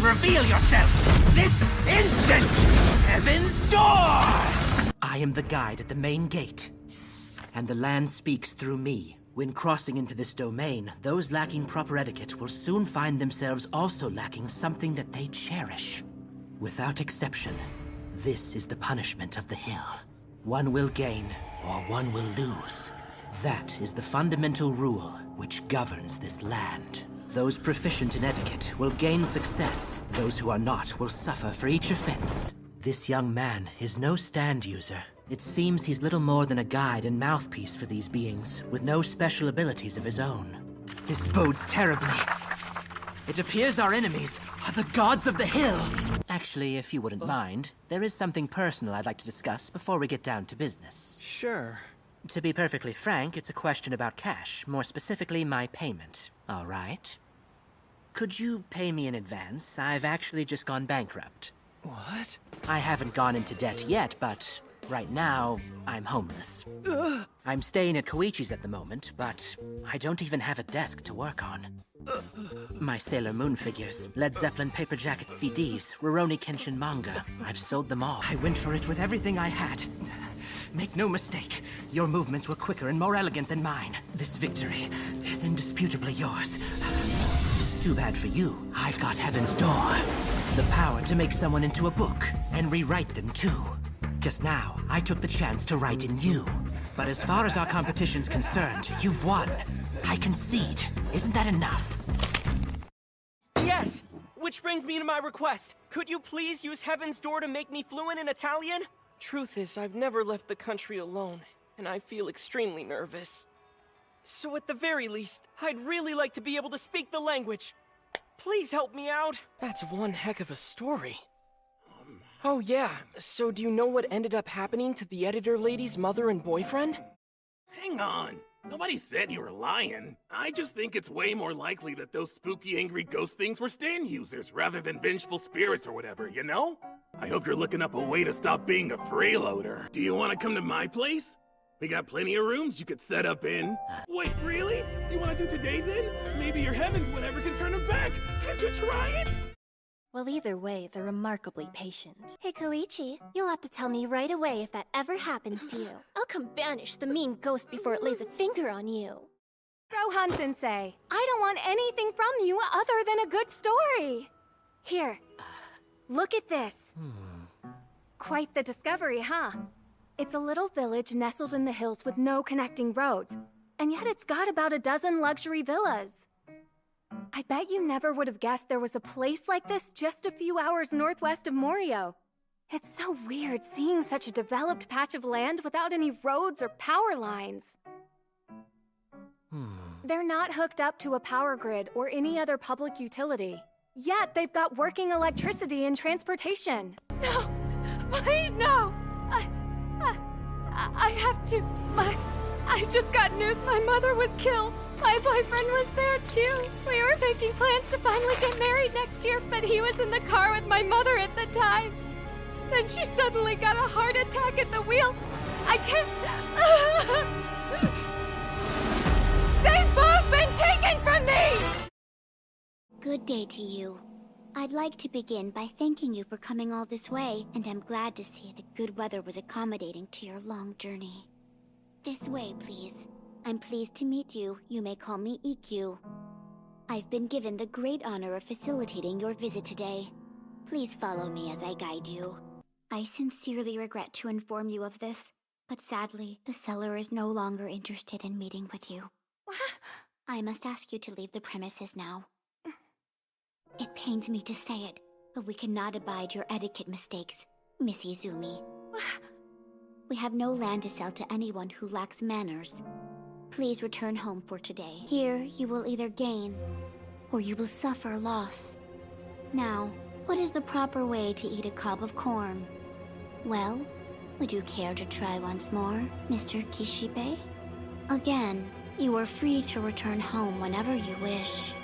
reveal yourself! This instant! Heaven's Door! I am the guide at the main gate, and the land speaks through me. When crossing into this domain, those lacking proper etiquette will soon find themselves also lacking something that they cherish. Without exception, this is the punishment of the hill. One will gain, or one will lose. That is the fundamental rule which governs this land. Those proficient in etiquette will gain success. Those who are not will suffer for each offense. This young man is no stand user. It seems he's little more than a guide and mouthpiece for these beings, with no special abilities of his own. This bodes terribly. It appears our enemies are the gods of the hill! Actually, if you wouldn't mind, there is something personal I'd like to discuss before we get down to business. Sure. To be perfectly frank, it's a question about cash, more specifically my payment. All right? Could you pay me in advance? I've actually just gone bankrupt. What? I haven't gone into debt yet, but right now, I'm homeless. I'm staying at Koichi's at the moment, but I don't even have a desk to work on. My Sailor Moon figures, Led Zeppelin paper jacket CDs, Rurouni Kenshin manga. I've sold them all. I went for it with everything I had. Make no mistake, your movements were quicker and more elegant than mine. This victory is indisputably yours. Too bad for you, I've got Heaven's Door. The power to make someone into a book, and rewrite them too. Just now, I took the chance to write in you. But as far as our competition's concerned, you've won. I concede. Isn't that enough? Yes! Which brings me to my request. Could you please use Heaven's Door to make me fluent in Italian? Truth is, I've never left the country alone, and I feel extremely nervous. So at the very least, I'd really like to be able to speak the language. Please help me out. That's one heck of a story. Oh yeah, so do you know what ended up happening to the editor lady's mother and boyfriend? Hang on. Nobody said you were lying. I just think it's way more likely that those spooky, angry ghost things were stand users rather than vengeful spirits or whatever, you know? I hope you're looking up a way to stop being a freeloader. Do you want to come to my place? We got plenty of rooms you could set up in. Wait, really? You want to do today then? Maybe your heavens whatever can turn them back. Could you try it? Well, either way, they're remarkably patient. Hey, Koichi, you'll have to tell me right away if that ever happens to you. I'll come banish the mean ghost before it lays a finger on you. Rohan-sensei, I don't want anything from you other than a good story. Here, look at this. Quite the discovery, huh? It's a little village nestled in the hills with no connecting roads, and yet it's got about a dozen luxury villas. I bet you never would have guessed there was a place like this just a few hours northwest of Morio. It's so weird seeing such a developed patch of land without any roads or power lines. They're not hooked up to a power grid or any other public utility. Yet they've got working electricity and transportation. No! Please, no! I have to... I just got news my mother was killed. My boyfriend was there too. We were making plans to finally get married next year, but he was in the car with my mother at the time. Then she suddenly got a heart attack at the wheel. I can't... They've both been taken from me! Good day to you. I'd like to begin by thanking you for coming all this way, and I'm glad to see that good weather was accommodating to your long journey. This way, please. I'm pleased to meet you. You may call me EQ. I've been given the great honor of facilitating your visit today. Please follow me as I guide you. I sincerely regret to inform you of this, but sadly, the seller is no longer interested in meeting with you. I must ask you to leave the premises now. It pains me to say it, but we cannot abide your etiquette mistakes, Miss Izumi. We have no land to sell to anyone who lacks manners. Please return home for today. Here, you will either gain, or you will suffer loss. Now, what is the proper way to eat a cob of corn? Well, would you care to try once more, Mr. Kishibe? Again, you are free to return home whenever you wish.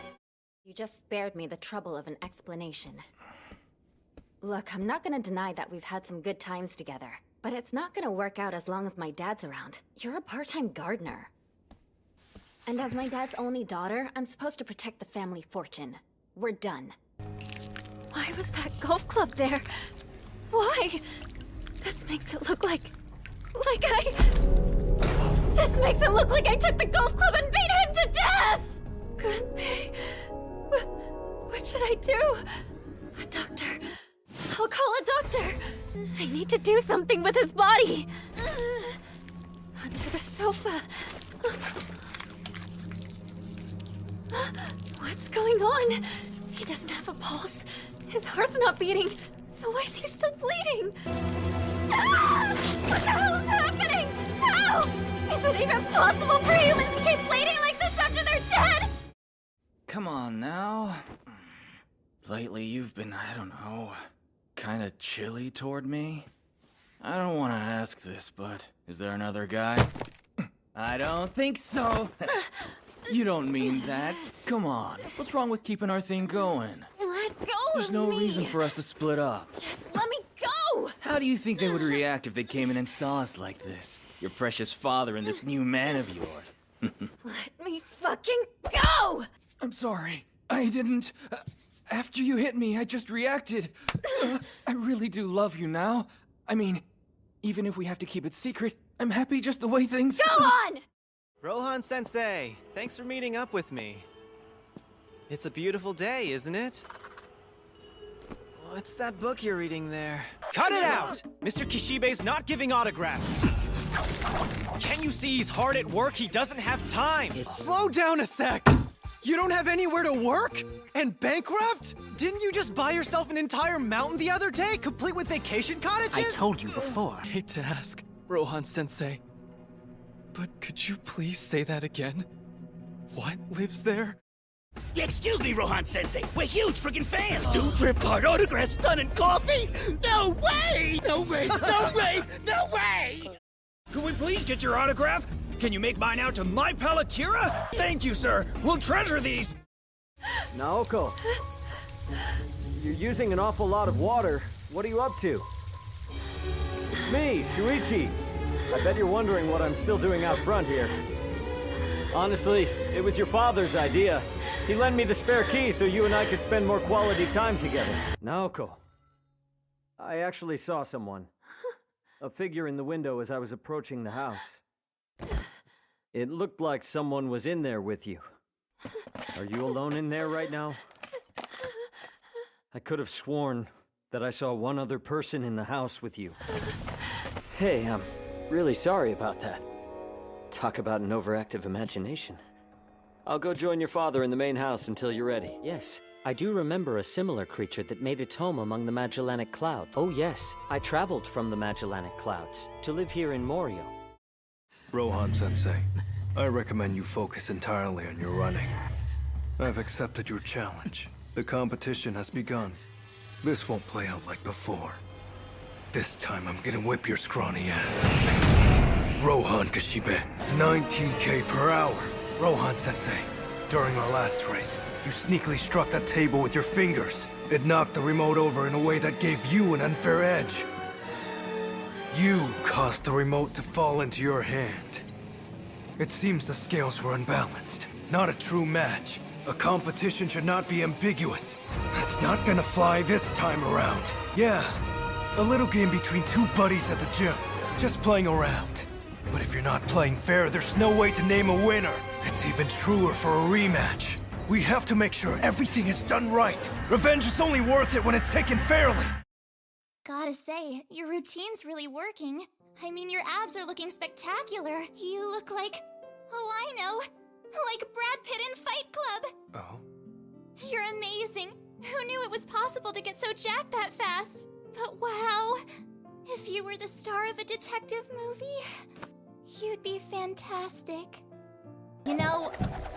You just spared me the trouble of an explanation. Look, I'm not gonna deny that we've had some good times together, but it's not gonna work out as long as my dad's around. You're a part-time gardener. And as my dad's only daughter, I'm supposed to protect the family fortune. We're done. Why was that golf club there? Why? This makes it look like This makes it look like I took the golf club and beat him to death! Gunpei... What should I do? A doctor. I'll call a doctor. I need to do something with his body. Under the sofa. What's going on? He doesn't have a pulse. His heart's not beating. So why is he still bleeding? Ah! What the hell is happening? How? Is it even possible for humans to keep bleeding like this after they're dead? Come on now. Lately you've been, I don't know, kinda chilly toward me. I don't want to ask this, but is there another guy? I don't think so. You don't mean that. Come on. What's wrong with keeping our thing going? Let go There's of no me. reason for us to split up. Just let me go! How do you think they would react if they came in and saw us like this? Your precious father and this new man of yours. Let me fucking go! I'm sorry. I didn't... after you hit me, I just reacted. I really do love you now. I mean, even if we have to keep it secret, I'm happy just the way things... Go on! Rohan-sensei, thanks for meeting up with me. It's a beautiful day, isn't it? What's that book you're reading there? Cut it out! Mr. Kishibe's not giving autographs. Can't you see he's hard at work? He doesn't have time. Slow down a sec! You don't have anywhere to work? And bankrupt? Didn't you just buy yourself an entire mountain the other day, complete with vacation cottages? I told you before. I hate to ask, Rohan-sensei, but could you please say that again? What lives there? Excuse me, Rohan-sensei. We're huge freaking fans. 2 drip card autographs done in coffee? No way! No way! No way! No way! Could we please get your autograph? Can you make mine out to my pal Akira? Thank you, sir. We'll treasure these. Naoko, you're using an awful lot of water. What are you up to? It's me, Shuichi. I bet you're wondering what I'm still doing out front here. Honestly, it was your father's idea. He lent me the spare key so you and I could spend more quality time together. Naoko, I actually saw someone. A figure in the window as I was approaching the house. It looked like someone was in there with you. Are you alone in there right now? I could have sworn that I saw one other person in the house with you. Hey, I'm really sorry about that. Talk about an overactive imagination. I'll go join your father in the main house until you're ready. Yes, I do remember a similar creature that made its home among the Magellanic Clouds. Oh yes, I traveled from the Magellanic Clouds to live here in Morio. Rohan-sensei, I recommend you focus entirely on your running. I've accepted your challenge. The competition has begun. This won't play out like before. This time I'm gonna whip your scrawny ass. Rohan Kishibe, 19k per hour. Rohan-sensei, during our last race, you sneakily struck that table with your fingers. It knocked the remote over in a way that gave you an unfair edge. You caused the remote to fall into your hand. It seems the scales were unbalanced. Not a true match. A competition should not be ambiguous. That's not gonna fly this time around. Yeah, a little game between 2 buddies at the gym. Just playing around. But if you're not playing fair, there's no way to name a winner. It's even truer for a rematch. We have to make sure everything is done right. Revenge is only worth it when it's taken fairly. Gotta say, your routine's really working. I mean, your abs are looking spectacular. You look like... oh, I know. Like Brad Pitt in Fight Club. Oh? You're amazing. Who knew it was possible to get so jacked that fast? But wow. If you were the star of a detective movie, you'd be fantastic. You know,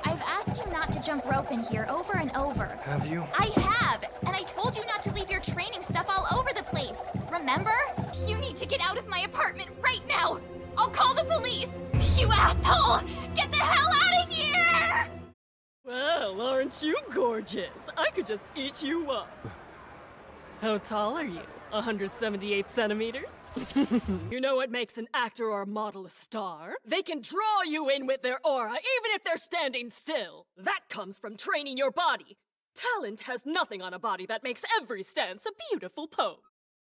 I've asked you not to jump rope in here over and over. Have you? I have! And I told you not to leave your training stuff all over the place. Remember? You need to get out of my apartment right now! I'll call the police! You asshole! Get the hell out of here! Well, aren't you gorgeous? I could just eat you up. How tall are you? 178 centimeters? You know what makes an actor or a model a star? They can draw you in with their aura, even if they're standing still. That comes from training your body. Talent has nothing on a body that makes every stance a beautiful pose.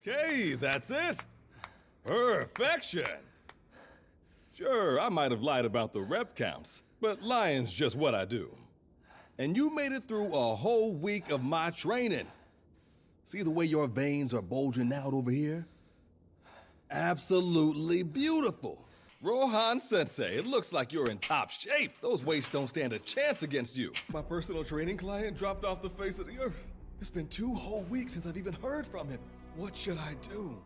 Okay, that's it. Perfection. Sure, I might have lied about the rep counts, but lying's just what I do. And you made it through a whole week of my training. See the way your veins are bulging out over here? Absolutely beautiful. Rohan Sensei, it looks like you're in top shape. Those weights don't stand a chance against you. My personal training client dropped off the face of the earth. It's been 2 whole weeks since I've even heard from him. What should I do?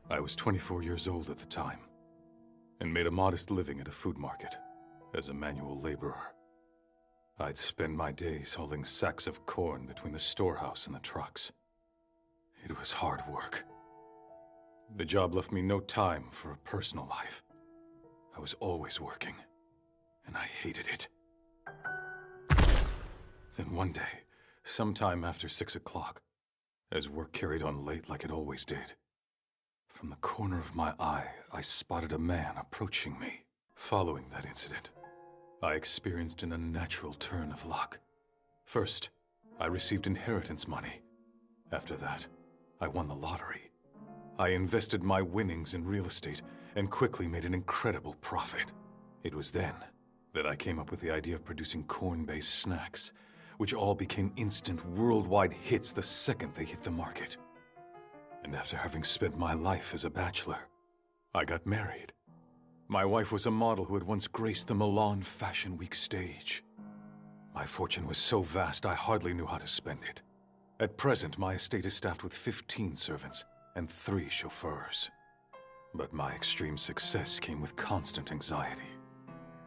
I was 24 years old at the time, and made a modest living at a food market as a manual laborer. I'd spend my days hauling sacks of corn between the storehouse and the trucks. It was hard work. The job left me no time for a personal life. I was always working, and I hated it. Then one day, sometime after 6 o'clock, as work carried on late like it always did, from the corner of my eye, I spotted a man approaching me. Following that incident, I experienced an unnatural turn of luck. First, I received inheritance money. After that, I won the lottery. I invested my winnings in real estate and quickly made an incredible profit. It was then that I came up with the idea of producing corn-based snacks, which all became instant worldwide hits the second they hit the market. And after having spent my life as a bachelor, I got married. My wife was a model who had once graced the Milan Fashion Week stage. My fortune was so vast I hardly knew how to spend it. At present, my estate is staffed with 15 servants and 3 chauffeurs. But my extreme success came with constant anxiety.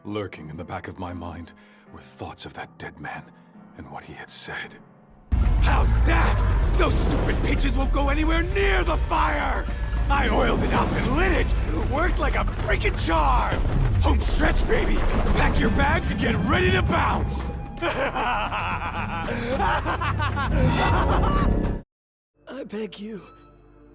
Lurking in the back of my mind were thoughts of that dead man and what he had said. How's that? Those stupid pigeons won't go anywhere near the fire! I oiled it up and lit it! Worked like a freaking charm! Home stretch, baby! Pack your bags and get ready to bounce! I beg you,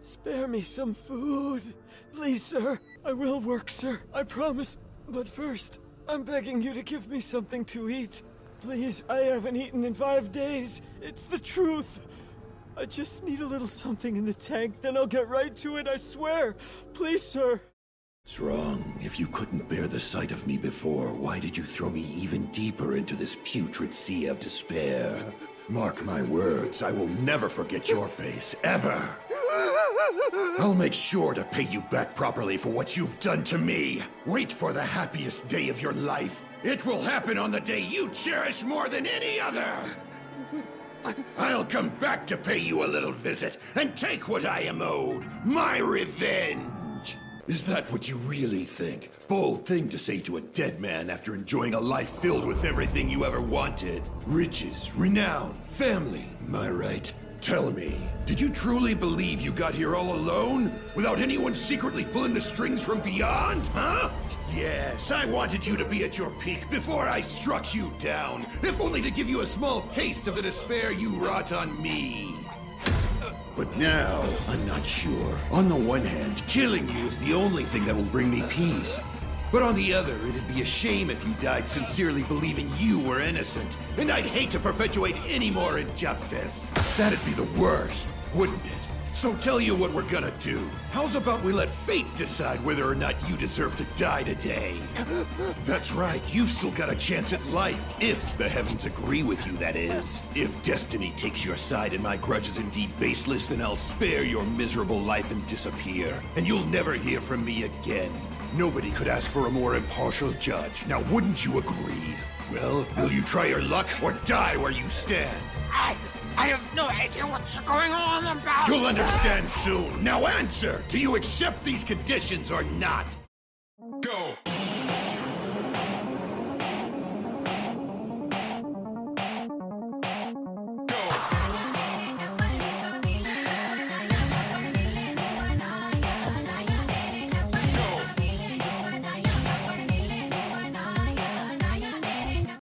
spare me some food. Please, sir. I will work, sir. I promise. But first, I'm begging you to give me something to eat. Please, I haven't eaten in 5 days. It's the truth. I just need a little something in the tank, then I'll get right to it, I swear. Please, sir. What's wrong? If you couldn't bear the sight of me before, why did you throw me even deeper into this putrid sea of despair? Mark my words, I will never forget your face, ever! I'll make sure to pay you back properly for what you've done to me. Wait for the happiest day of your life. It will happen on the day you cherish more than any other. I'll come back to pay you a little visit and take what I am owed. My revenge. Is that what you really think? Bold thing to say to a dead man after enjoying a life filled with everything you ever wanted. Riches, renown, family, am I right? Tell me, did you truly believe you got here all alone? Without anyone secretly pulling the strings from beyond, huh? Yes, I wanted you to be at your peak before I struck you down, if only to give you a small taste of the despair you wrought on me. But now, I'm not sure. On the one hand, killing you is the only thing that will bring me peace. But on the other, it'd be a shame if you died sincerely believing you were innocent, and I'd hate to perpetuate any more injustice. That'd be the worst, wouldn't it? So tell you what we're gonna do. How's about we let fate decide whether or not you deserve to die today? That's right, you've still got a chance at life, if the heavens agree with you, that is. If destiny takes your side and my grudge is indeed baseless, then I'll spare your miserable life and disappear, and you'll never hear from me again. Nobody could ask for a more impartial judge. Now, wouldn't you agree? Well, will you try your luck or die where you stand? I have no idea what you're going on about. You'll understand soon. Now answer! Do you accept these conditions or not?